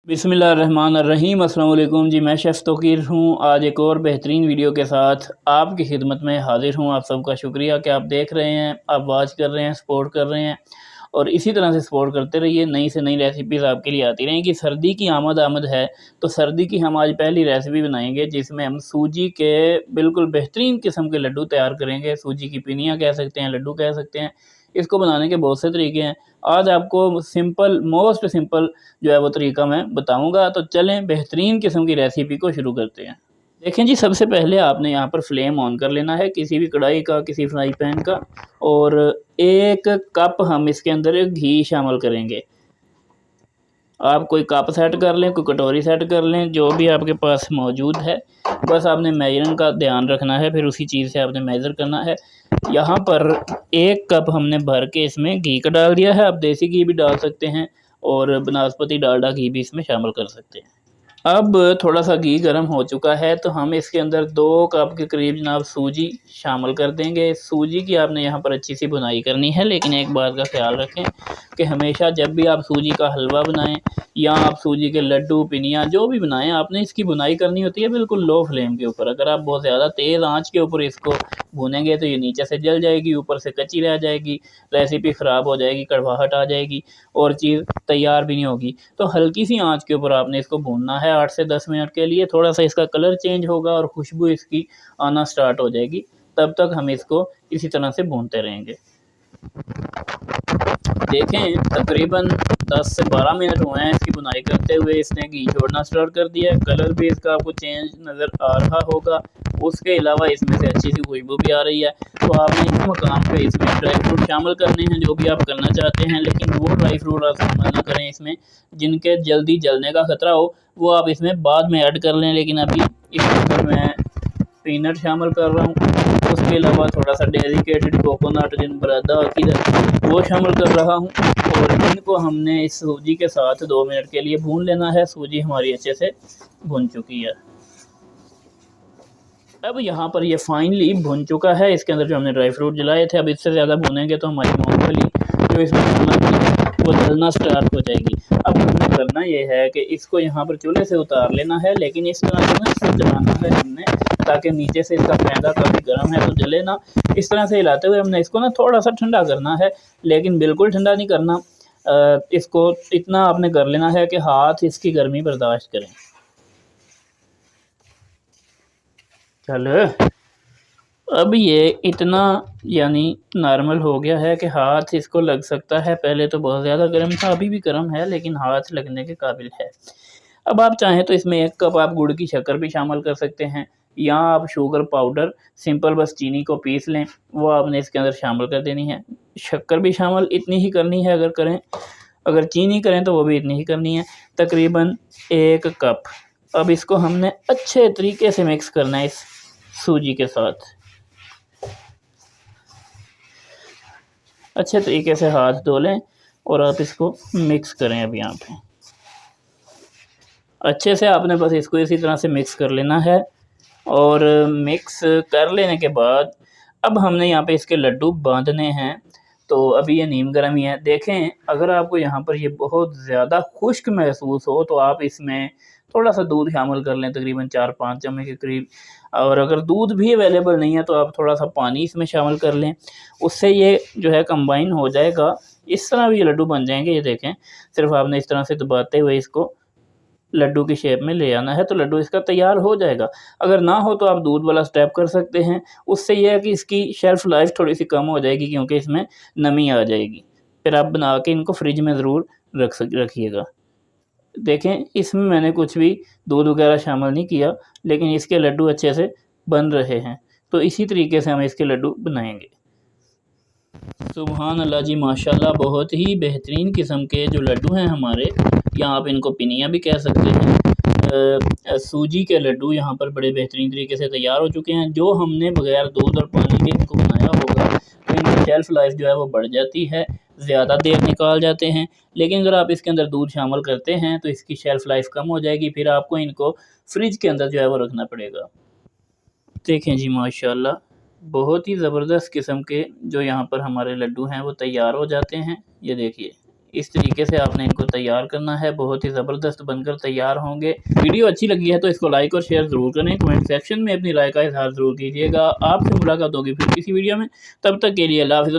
बिस्मिल्लाहिर्रहमानिर्रहीम। अस्सलाम वालेकुम जी, मैं शेफ़ तौकीर हूँ। आज एक और बेहतरीन वीडियो के साथ आपकी खिदमत में हाज़िर हूँ। आप सबका शुक्रिया कि आप देख रहे हैं, आप वॉच कर रहे हैं, सपोर्ट कर रहे हैं और इसी तरह से सपोर्ट करते रहिए। नई से नई रेसिपीज़ आपके लिए आती रहेंगी। सर्दी की आमद है, तो सर्दी की हम आज पहली रेसिपी बनाएंगे जिसमें हम सूजी के बिल्कुल बेहतरीन किस्म के लड्डू तैयार करेंगे। सूजी की पिनियाँ कह सकते हैं, लड्डू कह सकते हैं। इसको बनाने के बहुत से तरीके हैं। आज आपको सिंपल, मोस्ट सिंपल जो है वो तरीका मैं बताऊँगा। तो चलें बेहतरीन किस्म की रेसिपी को शुरू करते हैं। देखें जी, सबसे पहले आपने यहाँ पर फ्लेम ऑन कर लेना है किसी भी कढ़ाई का, किसी फ्राई पैन का, और 1 कप हम इसके अंदर घी शामिल करेंगे। आप कोई कप सेट कर लें, कोई कटोरी सेट कर लें, जो भी आपके पास मौजूद है। बस आपने मेजरिंग का ध्यान रखना है, फिर उसी चीज़ से आपने मेज़र करना है। यहाँ पर 1 कप हमने भर के इसमें घी का डाल दिया है। आप देसी घी भी डाल सकते हैं और बनास्पति डालडा घी भी इसमें शामिल कर सकते हैं। अब थोड़ा सा घी गर्म हो चुका है, तो हम इसके अंदर 2 कप के करीब जनाब सूजी शामिल कर देंगे। सूजी की आपने यहाँ पर अच्छी सी भुनाई करनी है, लेकिन एक बात का ख्याल रखें कि हमेशा जब भी आप सूजी का हलवा बनाएं या आप सूजी के लड्डू, पिनिया जो भी बनाएं, आपने इसकी भुनाई करनी होती है बिल्कुल लो फ्लेम के ऊपर। अगर आप बहुत ज़्यादा तेज़ आंच के ऊपर इसको भूनेंगे तो ये नीचे से जल जाएगी, ऊपर से कच्ची रह जाएगी, रेसिपी ख़राब हो जाएगी, कड़वाहट आ जाएगी और चीज़ तैयार भी नहीं होगी। तो हल्की सी आंच के ऊपर आपने इसको भूनना है 8 से 10 मिनट के लिए। थोड़ा सा इसका कलर चेंज होगा और खुशबू इसकी आना स्टार्ट हो जाएगी, तब तक हम इसको इसी तरह से भूनते रहेंगे। देखें तकरीबन 10 से 12 मिनट हुए हैं इसकी बुनाई करते हुए। इसने घी छोड़ना स्टार्ट कर दिया है, कलर भी इसका आपको चेंज नज़र आ रहा होगा। उसके अलावा इसमें से अच्छी सी खुशबू भी आ रही है। तो आपने इस मकाम पे इसमें ड्राई फ्रूट शामिल करने हैं, जो भी आप करना चाहते हैं, लेकिन वो ड्राई फ्रूट आप शामिल ना करें इसमें जिनके जल्दी जलने का ख़तरा हो, वो आप इसमें बाद में ऐड कर लें। लेकिन अभी इसके अंदर मैं पीनट शामिल कर रहा हूँ। उसके अलावा थोड़ा सा डेजिकेटेड कोकोनट जिन बरादा अकीदत वो शामिल कर रहा हूँ, और इनको हमने इस सूजी के साथ 2 मिनट के लिए भून लेना है। सूजी हमारी अच्छे से भुन चुकी है। अब यहाँ पर ये फाइनली भुन चुका है। इसके अंदर जो हमने ड्राई फ्रूट जलाए थे, अब इससे ज़्यादा भुनेंगे तो हमारी मूंगफली जो इसमें वो जलना स्टार्ट हो जाएगी। अब हमने करना ये है कि इसको यहाँ पर चूल्हे से उतार लेना है, लेकिन इस तरह से ना इससे जलाना है हमने, ताकि नीचे से इसका पैदा काफ़ी गर्म है तो जले ना। इस तरह से हिलाते हुए हमने इसको ना थोड़ा सा ठंडा करना है, लेकिन बिल्कुल ठंडा नहीं करना। इसको इतना आपने कर लेना है कि हाथ इसकी गर्मी बर्दाश्त करें। चलो, अब ये इतना यानी नॉर्मल हो गया है कि हाथ इसको लग सकता है। पहले तो बहुत ज़्यादा गर्म था, अभी भी गर्म है, लेकिन हाथ लगने के काबिल है। अब आप चाहें तो इसमें 1 कप आप गुड़ की शक्कर भी शामिल कर सकते हैं, या आप शुगर पाउडर सिंपल बस चीनी को पीस लें, वो आपने इसके अंदर शामिल कर देनी है। शक्कर भी शामिल इतनी ही करनी है अगर करें, अगर चीनी करें तो वो भी इतनी ही करनी है, तकरीबन 1 कप। अब इसको हमने अच्छे तरीके से मिक्स करना है इस सूजी के साथ। अच्छे तरीके से हाथ धो लें और आप इसको मिक्स करें। अब यहाँ पे अच्छे से आपने बस इसको इसी तरह से मिक्स कर लेना है, और मिक्स कर लेने के बाद अब हमने यहाँ पे इसके लड्डू बांधने हैं। तो अभी ये नीम गर्म ही है। देखें, अगर आपको यहाँ पर ये बहुत ज़्यादा खुश्क महसूस हो तो आप इसमें थोड़ा सा दूध शामिल कर लें, तकरीबन 4-5 चम्मच के करीब। और अगर दूध भी अवेलेबल नहीं है तो आप थोड़ा सा पानी इसमें शामिल कर लें, उससे ये जो है कंबाइन हो जाएगा। इस तरह भी ये लड्डू बन जाएंगे। ये देखें, सिर्फ आपने इस तरह से दबाते हुए इसको लड्डू की शेप में ले आना है, तो लड्डू इसका तैयार हो जाएगा। अगर ना हो तो आप दूध वाला स्टेप कर सकते हैं, उससे यह है कि इसकी शेल्फ़ लाइफ थोड़ी सी कम हो जाएगी, क्योंकि इसमें नमी आ जाएगी। फिर आप बना के इनको फ्रिज में ज़रूर रखिएगा। देखें, इसमें मैंने कुछ भी दूध वगैरह शामिल नहीं किया, लेकिन इसके लड्डू अच्छे से बन रहे हैं। तो इसी तरीके से हम इसके लड्डू बनाएंगे। सुभान अल्लाह जी, माशाल्लाह, बहुत ही बेहतरीन किस्म के जो लड्डू हैं हमारे, या आप इनको पिनिया भी कह सकते हैं। सूजी के लड्डू यहाँ पर बड़े बेहतरीन तरीके से तैयार हो चुके हैं। जो हमने बगैर दूध और पानी के इनको बनाया होगा तो इनकी शेल्फ़ लाइफ जो है वो बढ़ जाती है, ज़्यादा देर निकाल जाते हैं। लेकिन अगर आप इसके अंदर दूध शामिल करते हैं तो इसकी शेल्फ़ लाइफ कम हो जाएगी, फिर आपको इनको फ्रिज के अंदर जो है वो रखना पड़ेगा। देखें जी, माशाल्लाह, बहुत ही ज़बरदस्त किस्म के जो यहाँ पर हमारे लड्डू हैं वो तैयार हो जाते हैं। ये देखिए, इस तरीके से आपने इनको तैयार करना है, बहुत ही ज़बरदस्त बनकर तैयार होंगे। वीडियो अच्छी लगी है तो इसको लाइक और शेयर ज़रूर करें। कमेंट सेक्शन में अपनी राय का इज़हार ज़रूर कीजिएगा। आपसे मुलाकात होगी फिर किसी वीडियो में, तब तक के लिए अल्लाह हाफ़िज़।